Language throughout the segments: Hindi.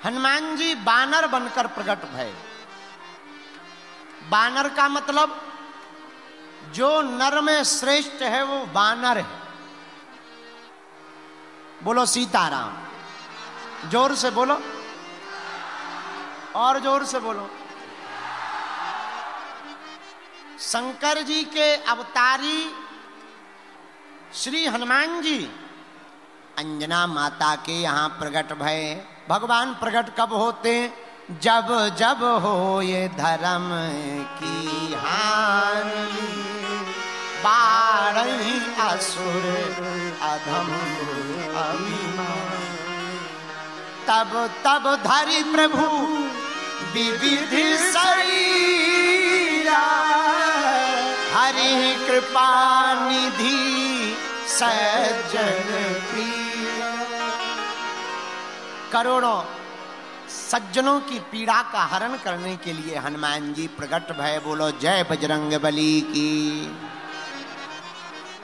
हनुमान जी बानर बनकर प्रकट भये। बानर का मतलब जो नर में श्रेष्ठ है वो बानर है। बोलो सीताराम। जोर से बोलो और जोर से बोलो। शंकर जी के अवतारी श्री हनुमान जी अंजना माता के यहाँ प्रकट भये। भगवान प्रकट कब होते? जब जब हो ये धर्म की हानि, बाढ़ी असुर अधम अभिमान, तब तब धरि प्रभु विविधि शरीरा, हरि कृपा निधि सज्जन प्रिया। करोड़ों सज्जनों की पीड़ा का हरण करने के लिए हनुमान जी प्रकट भये। बोलो जय बजरंग बली की।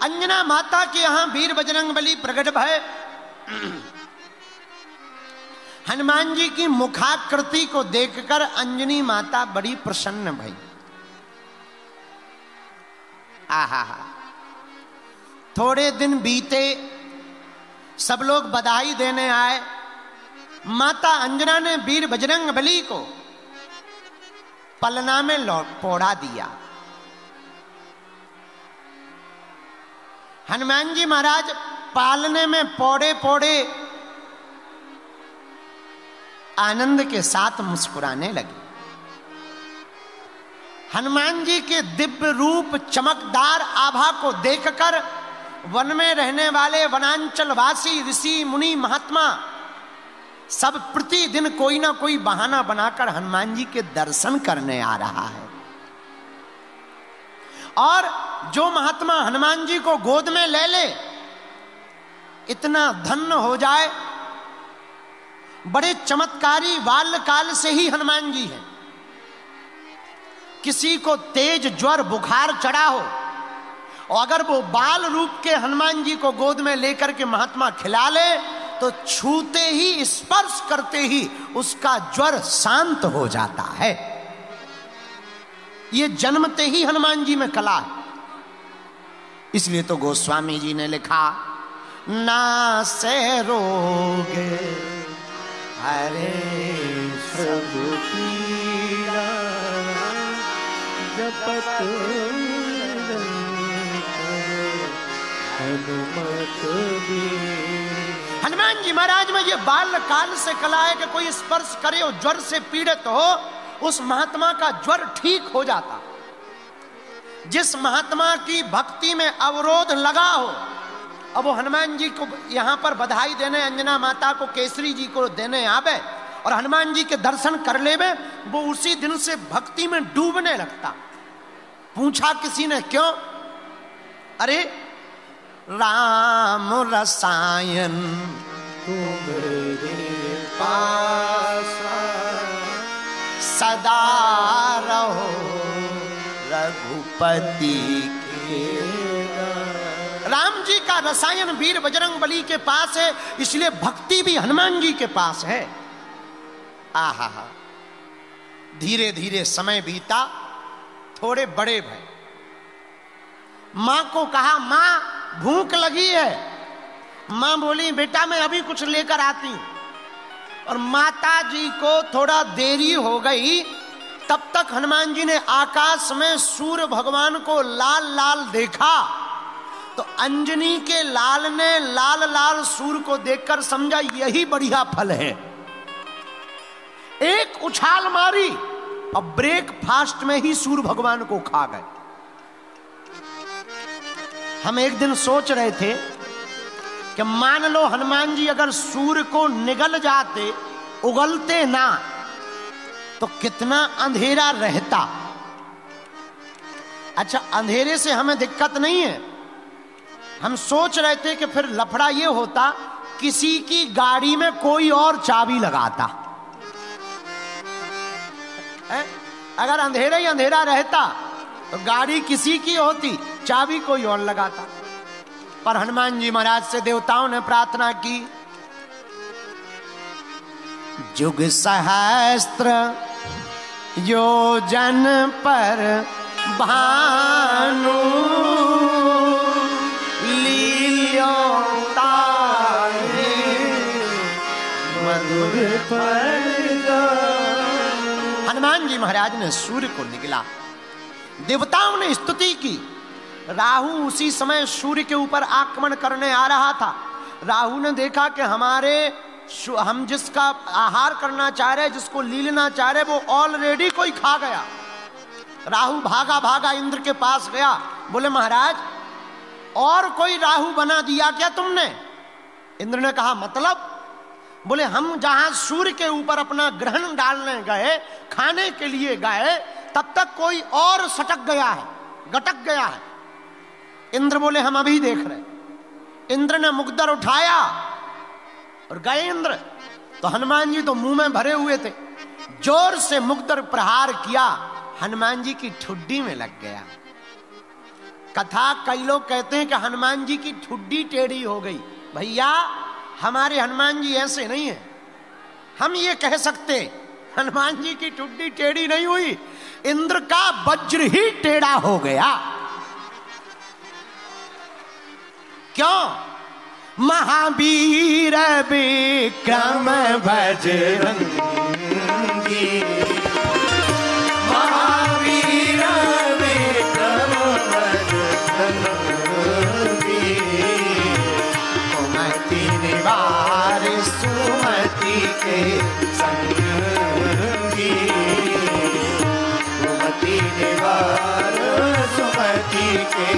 अंजना माता के यहां वीर बजरंग बली प्रकट भये। हनुमान जी की मुखाकृति को देखकर अंजनी माता बड़ी प्रसन्न भई। आहा हा। थोड़े दिन बीते, सब लोग बधाई देने आए। माता अंजना ने वीर बजरंग बली को पलना में पोड़ा दिया। हनुमान जी महाराज पालने में पोड़े पोड़े आनंद के साथ मुस्कुराने लगे। हनुमान जी के दिव्य रूप चमकदार आभा को देखकर वन में रहने वाले वनांचलवासी ऋषि मुनि महात्मा सब प्रतिदिन कोई ना कोई बहाना बनाकर हनुमान जी के दर्शन करने आ रहा है। और जो महात्मा हनुमान जी को गोद में ले ले, इतना धन्य हो जाए। बड़े चमत्कारी बाल्यकाल से ही हनुमान जी हैं। किसी को तेज ज्वर बुखार चढ़ा हो और अगर वो बाल रूप के हनुमान जी को गोद में लेकर के महात्मा खिला ले तो छूते ही, स्पर्श करते ही उसका ज्वर शांत हो जाता है। ये जन्मते ही हनुमान जी में कला है। इसलिए तो गोस्वामी जी ने लिखा, ना से रोग हरे प्रभु पीरा, जपत हनुमत भी। हनुमान जी महाराज में ये बाल काल से कला है कि कोई स्पर्श करे और ज्वर से पीड़ित हो, उस महात्मा का ज्वर ठीक हो जाता। जिस महात्मा की भक्ति में अवरोध लगा हो, अब वो हनुमान जी को यहां पर बधाई देने, अंजना माता को, केसरी जी को देने आवे और हनुमान जी के दर्शन कर लेवे, वो उसी दिन से भक्ति में डूबने लगता। पूछा किसी ने क्यों? अरे राम रसायन तुम्हारे पास, सदा रहो रघुपति के। राम जी का रसायन वीर बजरंग बली के पास है, इसलिए भक्ति भी हनुमान जी के पास है। आहा हा। धीरे धीरे समय बीता, थोड़े बड़े भय। मां को कहा, मां भूख लगी है। मां बोली, बेटा मैं अभी कुछ लेकर आती हूं। और माता जी को थोड़ा देरी हो गई। तब तक हनुमान जी ने आकाश में सूर्य भगवान को लाल लाल देखा। तो अंजनी के लाल ने लाल लाल सूर्य को देखकर समझा यही बढ़िया फल है। एक उछाल मारी और ब्रेकफास्ट में ही सूर्य भगवान को खा गए। हम एक दिन सोच रहे थे कि मान लो हनुमान जी अगर सूर्य को निगल जाते, उगलते ना, तो कितना अंधेरा रहता। अच्छा, अंधेरे से हमें दिक्कत नहीं है। हम सोच रहे थे कि फिर लफड़ा ये होता, किसी की गाड़ी में कोई और चाबी लगाता। अगर अंधेरा ही अंधेरा रहता तो गाड़ी किसी की होती, चाबी कोई और लगाता। पर हनुमान जी महाराज से देवताओं ने प्रार्थना की, जुग सहस्त्र योजन पर भानु लील्यो तारे मधुर पर। हनुमान जी महाराज ने सूर्य को निगला, देवताओं ने स्तुति की। राहु उसी समय सूर्य के ऊपर आक्रमण करने आ रहा था। राहु ने देखा कि हम जिसका आहार करना चाह रहे, जिसको लीलना चाह रहे, वो ऑलरेडी कोई खा गया। राहु भागा भागा इंद्र के पास गया, बोले महाराज और कोई राहु बना दिया क्या तुमने? इंद्र ने कहा मतलब? बोले हम जहां सूर्य के ऊपर अपना ग्रहण डालने गए, खाने के लिए गए, तब तक कोई और सटक गया है, गटक गया है। इंद्र बोले हम अभी देख रहे। इंद्र ने मुकद्दर उठाया और गए इंद्र। तो हनुमान जी तो मुंह में भरे हुए थे, जोर से मुकद्दर प्रहार किया, हनुमान जी की ठुड्डी में लग गया। कथा कई लोग कहते हैं कि हनुमान जी की ठुड्डी टेढ़ी हो गई। भैया हमारे हनुमान जी ऐसे नहीं है। हम ये कह सकते हनुमान जी की ठुड्डी टेढ़ी नहीं हुई, इंद्र का वज्र ही टेढ़ा हो गया। क्यों? महावीर विक्रम बजरंगी, महावीर विक्रम बजरंगी, कुमति निवार सुमति के संगी, कुमति निवार सुमति के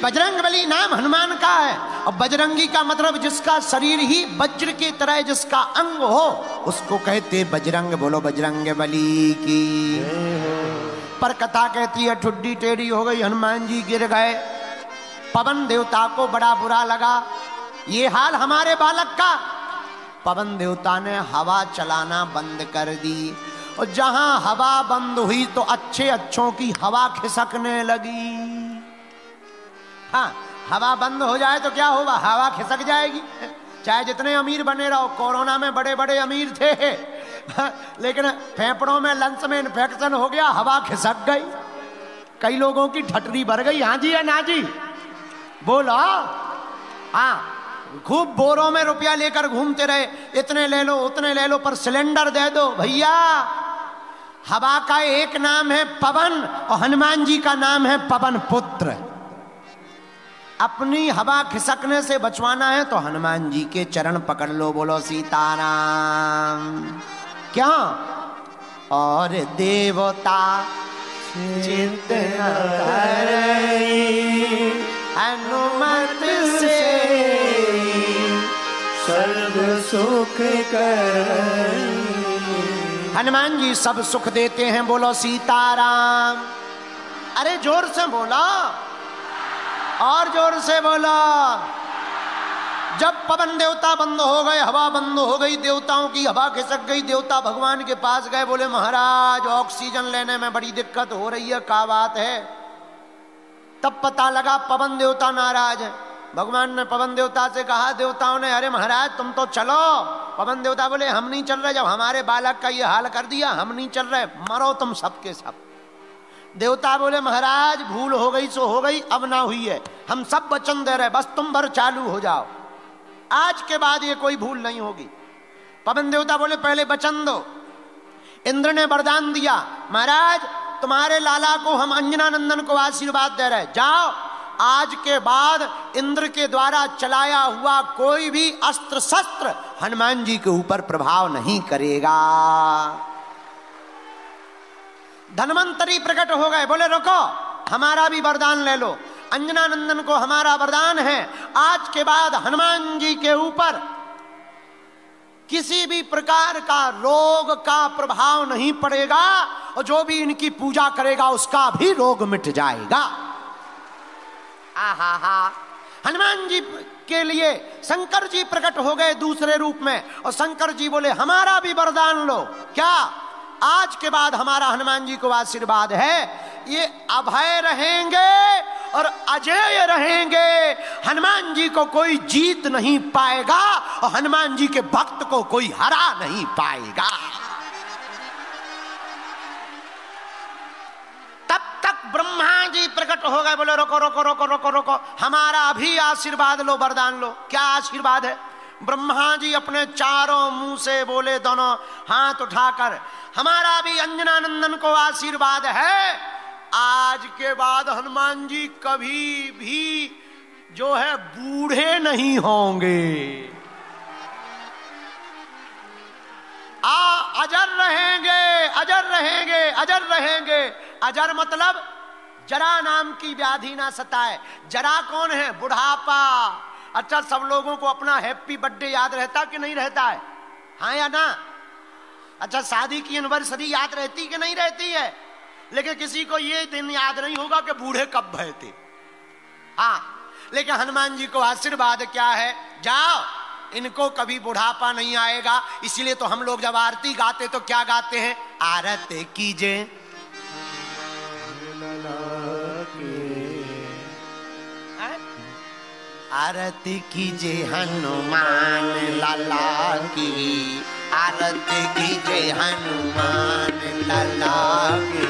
बजरंगबली नाम हनुमान का है। और बजरंगी का मतलब जिसका शरीर ही वज्र की तरह, जिसका अंग हो, उसको कहते बजरंग। बोलो बजरंगबली की। पर कथा कहती है ठुड्डी टेढ़ी हो गई, हनुमान जी गिर गए। पवन देवता को बड़ा बुरा लगा, ये हाल हमारे बालक का। पवन देवता ने हवा चलाना बंद कर दी, और जहां हवा बंद हुई तो अच्छे अच्छों की हवा खिसकने लगी। हाँ, हवा बंद हो जाए तो क्या होगा? हवा खिसक जाएगी। चाहे जितने अमीर बने रहो, कोरोना में बड़े बड़े अमीर थे, लेकिन फेफड़ों में लंग्स में इन्फेक्शन हो गया, हवा खिसक गई, कई लोगों की ठटरी भर गई। हाँ जी या ना जी? बोलो। हाँ, खूब बोरों में रुपया लेकर घूमते रहे, इतने ले लो उतने ले लो, पर सिलेंडर दे दो। भैया हवा का एक नाम है पवन, और हनुमान जी का नाम है पवन पुत्र। अपनी हवा खिसकने से बचवाना है तो हनुमान जी के चरण पकड़ लो। बोलो सीताराम। क्या? और देवता चिंत न करई, हनुमत से सर्व सुख करई। हनुमान जी सब सुख देते हैं। बोलो सीताराम। अरे जोर से बोलो, और जोर से बोलो। जब पवन देवता बंद हो गए, हवा बंद हो गई, देवताओं की हवा खिसक गई, देवता भगवान के पास गए, बोले महाराज ऑक्सीजन लेने में बड़ी दिक्कत हो रही है, क्या बात है? तब पता लगा पवन देवता नाराज है। भगवान ने पवन देवता से कहा, देवताओं ने, अरे महाराज तुम तो चलो। पवन देवता बोले हम नहीं चल रहे, जब हमारे बालक का ये हाल कर दिया हम नहीं चल रहे, मरो तुम सबके सब। देवता बोले महाराज भूल हो गई सो हो गई, अब ना हुई है, हम सब वचन दे रहे, बस तुम भर चालू हो जाओ, आज के बाद ये कोई भूल नहीं होगी। पवन देवता बोले पहले वचन दो। इंद्र ने वरदान दिया, महाराज तुम्हारे लाला को हम अंजनानंदन को आशीर्वाद दे रहे, जाओ आज के बाद इंद्र के द्वारा चलाया हुआ कोई भी अस्त्र शस्त्र हनुमान जी के ऊपर प्रभाव नहीं करेगा। धन्वंतरी प्रकट हो गए, बोले रुको हमारा भी वरदान ले लो। अंजनानंदन को हमारा वरदान है, आज के बाद हनुमान जी के ऊपर किसी भी प्रकार का रोग का प्रभाव नहीं पड़ेगा, और जो भी इनकी पूजा करेगा उसका भी रोग मिट जाएगा। आहा हा। हनुमान जी के लिए शंकर जी प्रकट हो गए दूसरे रूप में, और शंकर जी बोले हमारा भी वरदान लो। क्या? आज के बाद हमारा हनुमान जी को आशीर्वाद है, ये अभय रहेंगे और अजेय रहेंगे। हनुमान जी को कोई जीत नहीं पाएगा और हनुमान जी के भक्त को कोई हरा नहीं पाएगा। तब तक ब्रह्मा जी प्रकट हो गए, बोले रोको रोको रोको रोको रोको, हमारा अभी आशीर्वाद लो, वरदान लो। क्या आशीर्वाद है? ब्रह्मा जी अपने चारों मुंह से बोले, दोनों हाथ उठाकर, हमारा भी अंजनानंदन को आशीर्वाद है, आज के बाद हनुमान जी कभी भी जो है बूढ़े नहीं होंगे, अजर रहेंगे, अजर रहेंगे, अजर रहेंगे। अजर मतलब जरा नाम की व्याधि ना सताए। जरा कौन है? बुढ़ापा। अच्छा, सब लोगों को अपना हैप्पी बर्थडे याद रहता कि नहीं रहता है? हाँ या ना? अच्छा, शादी की एनिवर्सरी याद रहती कि नहीं रहती है? लेकिन किसी को ये दिन याद नहीं होगा कि बूढ़े कब भये थे। हाँ, लेकिन हनुमान जी को आशीर्वाद क्या है? जाओ, इनको कभी बुढ़ापा नहीं आएगा। इसलिए तो हम लोग जब आरती गाते तो क्या गाते हैं? आरती कीजे आरती कीजे हनुमान लाला की, आरती कीजे हनुमान लाला की,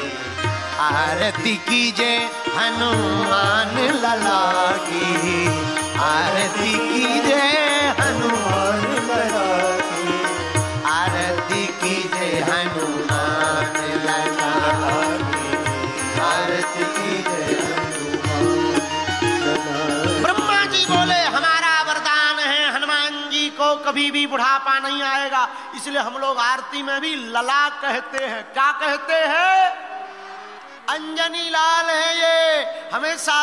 आरती कीजे हनुमान लाला की, आरती कीजे हनुमान लाला की, आरती कीजे हनुमान लाला की, आरती कीजे हनुमान लाला। ब्रह्मा जी बोले हमारा वरदान है, हनुमान जी को कभी भी बुढ़ापा नहीं आएगा। इसलिए हम लोग आरती में भी लला कहते हैं। क्या कहते हैं? अंजनी लाल है ये, हमेशा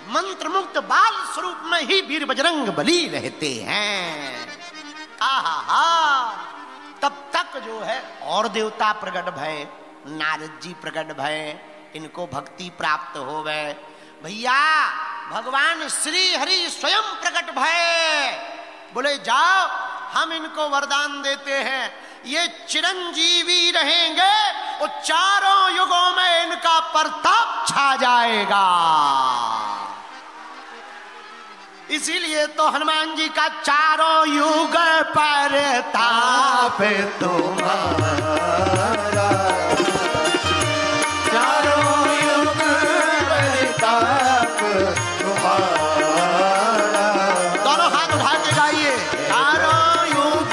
मंत्र मुक्त बाल स्वरूप में ही वीर बजरंग बली रहते हैं। आहा, तब तक जो है और देवता प्रकट भय, नारद जी प्रकट भय, इनको भक्ति प्राप्त हो गए। भैया, भगवान श्री हरि स्वयं प्रकट भय, बोले जाओ, हम इनको वरदान देते हैं, ये चिरंजीवी रहेंगे और चारों युगों में इनका प्रताप छा जाएगा। इसीलिए तो हनुमान जी का चारों युग प्रताप तुम्हारा, चारों युग प्रताप तुम्हारा। दोनों हाथ उठा के गाइए, चारों युग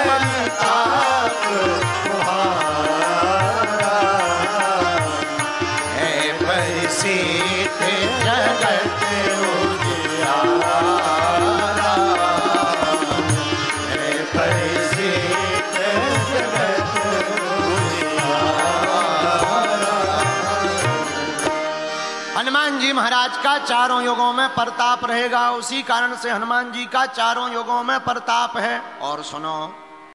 प्रताप तुम्हारा, है परिसित जगत महाराज का चारों युगों में प्रताप रहेगा। उसी कारण से हनुमान जी का चारों युगों में प्रताप है। और सुनो,